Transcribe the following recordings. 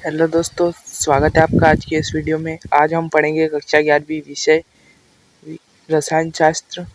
Hello दोस्तों, स्वागत है आपका आज की इस वीडियो में। आज हम पढ़ेंगे कक्षा 11वीं विषय रसायन शास्त्र,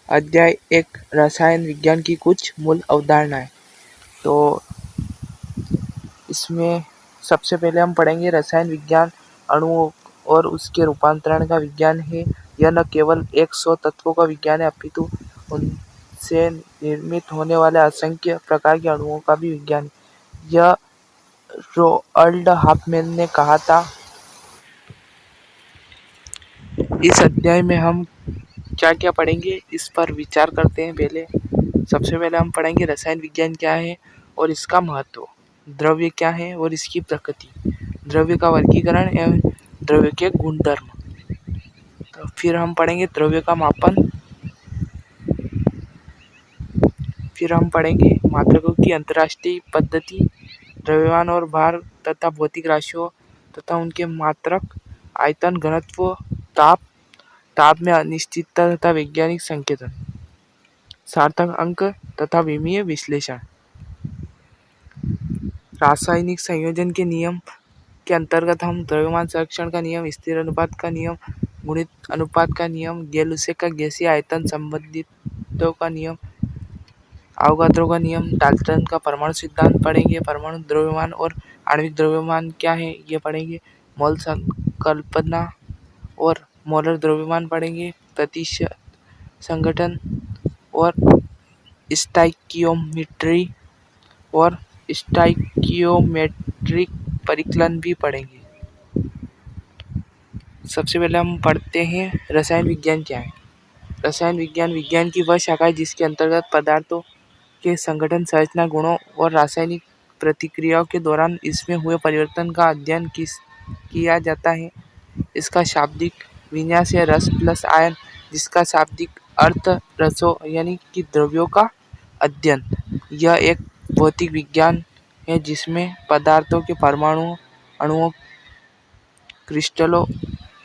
अध्याय 1 रसायन विज्ञान की कुछ मूल अवधारणाएं। तो इसमें सबसे पहले हम पढ़ेंगे रसायन विज्ञान अणुओं और उसके रूपांतरण का विज्ञान है। यह न केवल एक सौ तत्वों का विज्ञान है, अपितु उनसे निर्मित होने वाले असंख्य प्रकार के अणुओं का भी विज्ञान है। यह रोअल्ड हॉफमैन ने कहा था। इस अध्याय में हम क्या क्या पढ़ेंगे इस पर विचार करते हैं। सबसे पहले हम पढ़ेंगे रसायन विज्ञान क्या है और इसका महत्व, द्रव्य क्या है और इसकी प्रकृति, द्रव्य का वर्गीकरण एवं द्रव्य के गुणधर्म। तो फिर हम पढ़ेंगे द्रव्य का मापन, फिर हम पढ़ेंगे मात्रकों की अंतरराष्ट्रीय पद्धति, द्रव्यमान और भार तथा भौतिक राशियों तथा उनके मात्रक, आयतन, घनत्व, ताप में अनिश्चितता तथा वैज्ञानिक संकेतन, सार्थक अंक तथा विमीय विश्लेषण। रासायनिक संयोजन के नियम के अंतर्गत हम द्रव्यमान संरक्षण का नियम, स्थिर अनुपात का नियम, गुणित अनुपात का नियम, गेल-लुसेक का गैसीय आयतन संबंधितों का नियम, अवोगाद्रो का नियम, डाल्टन का परमाणु सिद्धांत पढ़ेंगे। परमाणु द्रव्यमान और आणविक द्रव्यमान क्या है ये पढ़ेंगे। मोल संकल्पना और मोलर द्रव्यमान पढ़ेंगे। प्रतिशत संगठन और स्टाइकियोमेट्री और स्टाइकियोमेट्रिक परिकलन भी पढ़ेंगे। सबसे पहले हम पढ़ते हैं रसायन विज्ञान क्या है। रसायन विज्ञान की वह शाखा है जिसके अंतर्गत पदार्थों के संगठन, संरचना, गुणों और रासायनिक प्रतिक्रियाओं के दौरान इसमें हुए परिवर्तन का अध्ययन किया जाता है। इसका शाब्दिक विन्यास है रस प्लस आयन, जिसका शाब्दिक अर्थ रसों यानी कि द्रव्यों का अध्ययन। यह एक भौतिक विज्ञान है जिसमें पदार्थों के परमाणुओं, अणुओं, क्रिस्टलों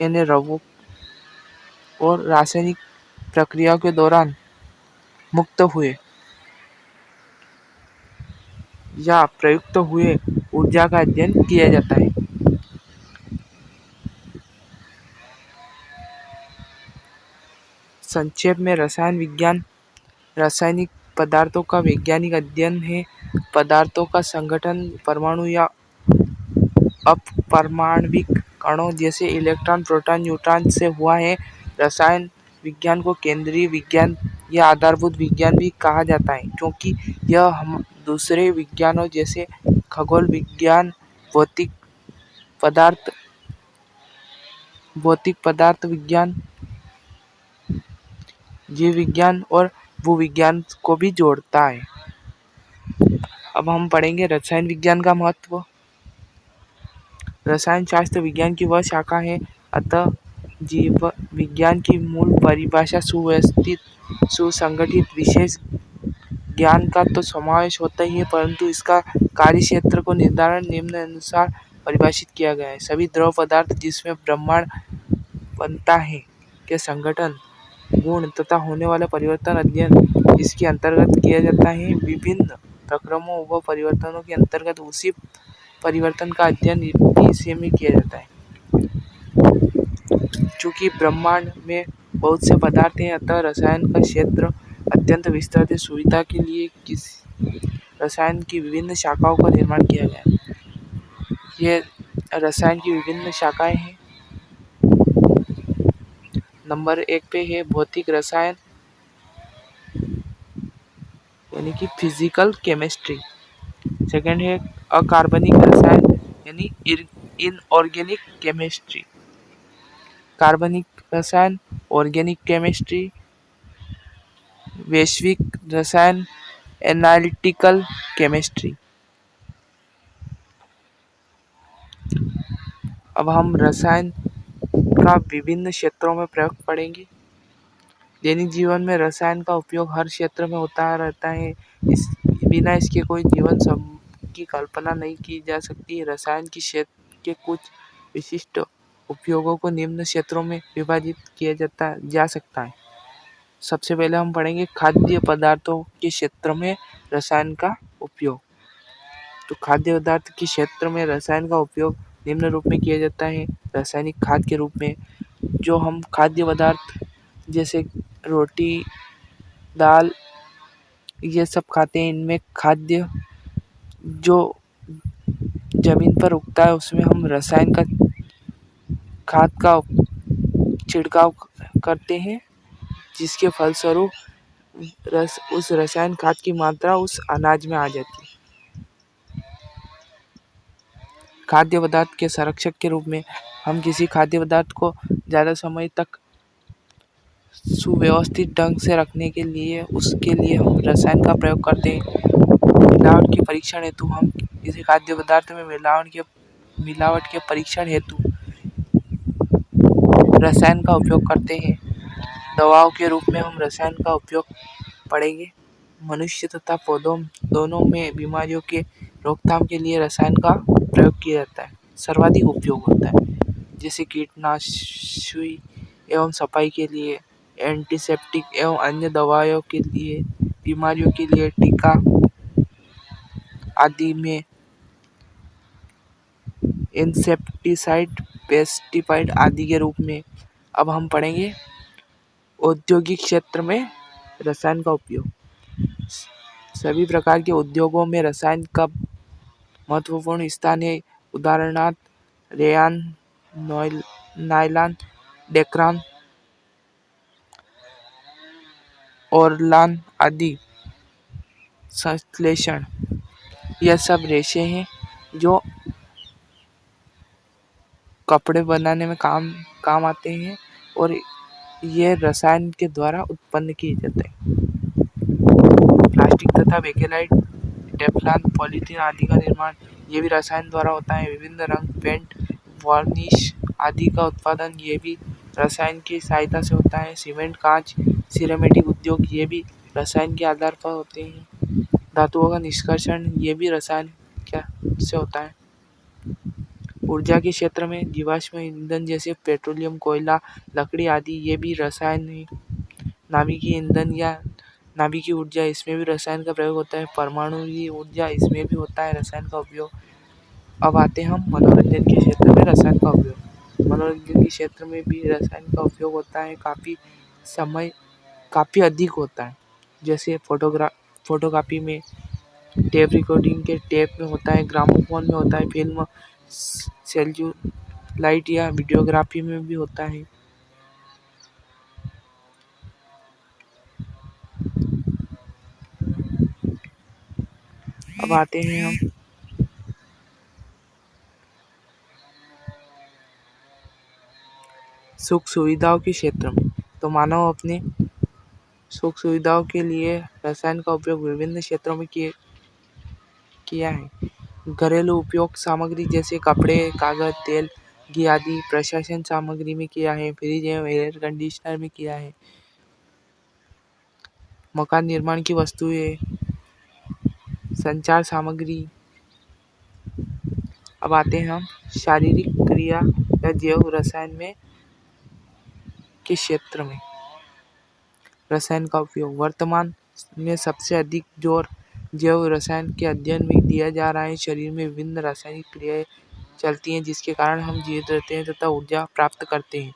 यानी रवों और रासायनिक प्रक्रियाओं के दौरान मुक्त हुए या प्रयुक्त हुए ऊर्जा का अध्ययन किया जाता है। संक्षेप में रसायन विज्ञान रासायनिक पदार्थों का वैज्ञानिक अध्ययन है। पदार्थों का संगठन परमाणु या अपरमाण्विक कणों जैसे इलेक्ट्रॉन, प्रोटॉन, न्यूट्रॉन से हुआ है। रसायन विज्ञान को केंद्रीय विज्ञान या आधारभूत विज्ञान भी कहा जाता है, क्योंकि यह हम दूसरे विज्ञानों जैसे खगोल विज्ञान, भौतिक पदार्थ विज्ञान, जीव विज्ञान और भूविज्ञान को भी जोड़ता है। अब हम पढ़ेंगे रसायन विज्ञान का महत्व। रसायन शास्त्र विज्ञान की वह शाखा है, अतः जीव विज्ञान की मूल परिभाषा सुव्यवस्थित, सुसंगठित विशेष ज्ञान का तो समावेश होता ही है, परंतु इसका कार्य क्षेत्र को निर्धारण निम्नानुसार परिभाषित किया गया है। सभी द्रव पदार्थ जिसमें ब्रह्मांड बनता है के संगठन, गुण तथा होने वाले परिवर्तन अध्ययन इसके अंतर्गत किया जाता है। विभिन्न प्रक्रमों व परिवर्तनों के अंतर्गत उसी परिवर्तन का अध्ययन इसी में किया जाता है। चूँकि ब्रह्मांड में बहुत से पदार्थ हैं, अतः रसायन का क्षेत्र अत्यंत विस्तृत है। सुविधा के लिए रसायन की विभिन्न शाखाओं का निर्माण किया गया है। ये रसायन की विभिन्न शाखाएं हैं। नंबर 1 पे है भौतिक रसायन यानी कि फिजिकल केमिस्ट्री। सेकंड है अकार्बनिक रसायन यानी इनऑर्गेनिक केमिस्ट्री। कार्बनिक रसायन ऑर्गेनिक केमिस्ट्री। वैश्विक रसायन एनालिटिकल केमिस्ट्री। अब हम रसायन का विभिन्न क्षेत्रों में प्रयोग पढ़ेंगे। दैनिक जीवन में रसायन का उपयोग हर क्षेत्र में होता रहता है। बिना इसके कोई जीवन की कल्पना नहीं की जा सकती। रसायन की क्षेत्र के कुछ विशिष्ट उपयोगों को निम्न क्षेत्रों में विभाजित किया जा सकता है। सबसे पहले हम पढ़ेंगे खाद्य पदार्थों के क्षेत्र में रसायन का उपयोग। तो खाद्य पदार्थ के क्षेत्र में रसायन का उपयोग निम्न रूप में किया जाता है। रासायनिक खाद के रूप में जो हम खाद्य पदार्थ जैसे रोटी, दाल ये सब खाते हैं, इनमें खाद्य जो जमीन पर उगता है उसमें हम रसायन का खाद का छिड़काव करते हैं, जिसके फलस्वरूप उस रसायन खाद की मात्रा उस अनाज में आ जाती है। खाद्य पदार्थ के संरक्षक के रूप में हम किसी खाद्य पदार्थ को ज़्यादा समय तक सुव्यवस्थित ढंग से रखने के लिए उसके लिए हम रसायन का प्रयोग करते हैं। मिलावट के परीक्षण हेतु हम किसी खाद्य पदार्थ में मिलावट के परीक्षण हेतु रसायन का उपयोग करते हैं। दवाओं के रूप में हम रसायन का उपयोग पढ़ेंगे। मनुष्य तथा पौधों दोनों में बीमारियों के रोकथाम के लिए रसायन का प्रयोग किया जाता है, सर्वाधिक उपयोग होता है, जैसे कीटनाशी एवं सफाई के लिए, एंटीसेप्टिक एवं अन्य दवाओं के लिए, बीमारियों के लिए टीका आदि में इंसेक्टिसाइड, पेस्टिसाइड आदि के रूप में। अब हम पढ़ेंगे औद्योगिक क्षेत्र में रसायन का उपयोग। सभी प्रकार के उद्योगों में रसायन का महत्वपूर्ण स्थान है। उदाहरणार्थ रेयान, नायलॉन, डेक्रान, ओरलान आदि संश्लेषण, यह सब रेशे हैं जो कपड़े बनाने में काम आते हैं और ये रसायन के द्वारा उत्पन्न किए जाते हैं। प्लास्टिक तथा बेकेलाइट, टेफ्लॉन, पॉलीथीन आदि का निर्माण ये भी रसायन द्वारा होता है। विभिन्न रंग, पेंट, वार्निश आदि का उत्पादन ये भी रसायन की सहायता से होता है। सीमेंट, कांच, सिरेमिक उद्योग ये भी रसायन के आधार पर होते हैं। धातुओं का निष्कर्षण ये भी रसायन से होता है। ऊर्जा के क्षेत्र में जीवाश्म ईंधन जैसे पेट्रोलियम, कोयला, लकड़ी आदि ये भी रसायन है। नाभिकीय ईंधन या नाभिकीय ऊर्जा, इसमें भी रसायन का प्रयोग होता है। परमाणुीय ऊर्जा, इसमें भी होता है रसायन का उपयोग। अब आते हैं हम मनोरंजन के क्षेत्र में रसायन का उपयोग। मनोरंजन के क्षेत्र में भी रसायन का उपयोग होता है, काफ़ी अधिक होता है। जैसे फोटोकॉपी में, टेप रिकॉर्डिंग के टेप में होता है, ग्रामोफोन में होता है, फिल्म सेल्यूलाइट या वीडियोग्राफी में भी होता है। अब आते हैं हम सुख सुविधाओं के क्षेत्र में। तो मानव अपने सुख सुविधाओं के लिए रसायन का उपयोग विभिन्न क्षेत्रों में किया है। घरेलू उपयोग सामग्री जैसे कपड़े, कागज, तेल, घी आदि प्रशासन सामग्री में किया है। फ्रिज एवं एयर कंडीशनर में किया है। मकान निर्माण की वस्तुएं, संचार सामग्री। अब आते हैं हम शारीरिक क्रिया या जैव रसायन में के क्षेत्र में रसायन का उपयोग। वर्तमान में सबसे अधिक जोर जैव रसायन के अध्ययन में दिया जा रहा है। शरीर में विभिन्न रासायनिक क्रियाएं चलती हैं जिसके कारण हम जीवित रहते हैं तथा ऊर्जा प्राप्त करते हैं।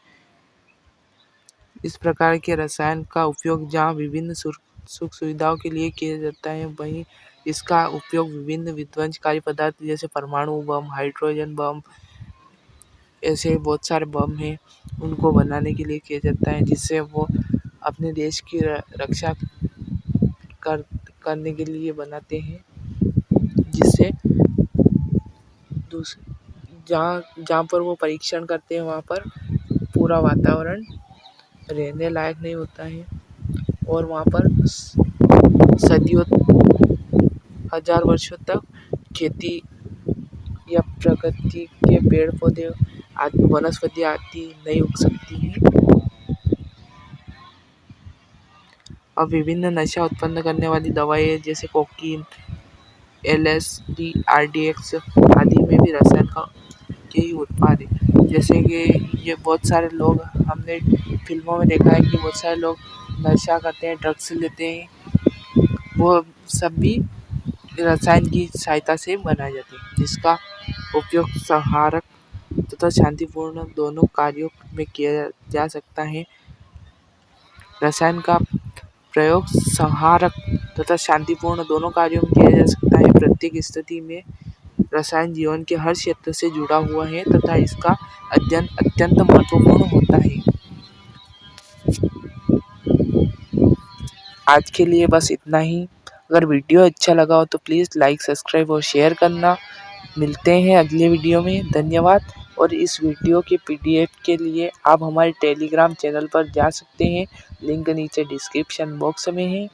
इस प्रकार के रसायन का उपयोग जहाँ विभिन्न सुख सुविधाओं के लिए किया जाता है, वहीं इसका उपयोग विभिन्न विध्वंसकारी पदार्थ जैसे परमाणु बम, हाइड्रोजन बम, ऐसे बहुत सारे बम हैं उनको बनाने के लिए किया जाता है, जिससे वो अपने देश की रक्षा करने के लिए बनाते हैं, जिससे जहाँ पर वो परीक्षण करते हैं वहाँ पर पूरा वातावरण रहने लायक नहीं होता है और वहाँ पर सदियों, हजार वर्षों तक खेती या प्रकृति के पेड़ पौधे आदि वनस्पति आदि नहीं उग सकती हैं। अब विभिन्न नशा उत्पन्न करने वाली दवाएं जैसे कोकीन, LSD, RDX आदि में भी रसायन के ही उत्पाद है। जैसे कि ये बहुत सारे लोग, हमने फिल्मों में देखा है कि बहुत सारे लोग नशा करते हैं, ड्रग्स लेते हैं, वो सब भी रसायन की सहायता से बनाए जाते हैं, जिसका उपयोग संहारक तथा शांतिपूर्ण दोनों कार्यों में किया जा सकता है। रसायन का प्रयोग संहारक तथा शांतिपूर्ण दोनों कार्यों में किया जा सकता है। प्रत्येक स्थिति में रसायन जीवन के हर क्षेत्र से जुड़ा हुआ है तथा इसका अध्ययन अत्यंत महत्वपूर्ण होता है। आज के लिए बस इतना ही। अगर वीडियो अच्छा लगा हो तो प्लीज़ लाइक, सब्सक्राइब और शेयर करना। मिलते हैं अगले वीडियो में। धन्यवाद। और इस वीडियो के PDF के लिए आप हमारे टेलीग्राम चैनल पर जा सकते हैं। लिंक नीचे डिस्क्रिप्शन बॉक्स में है।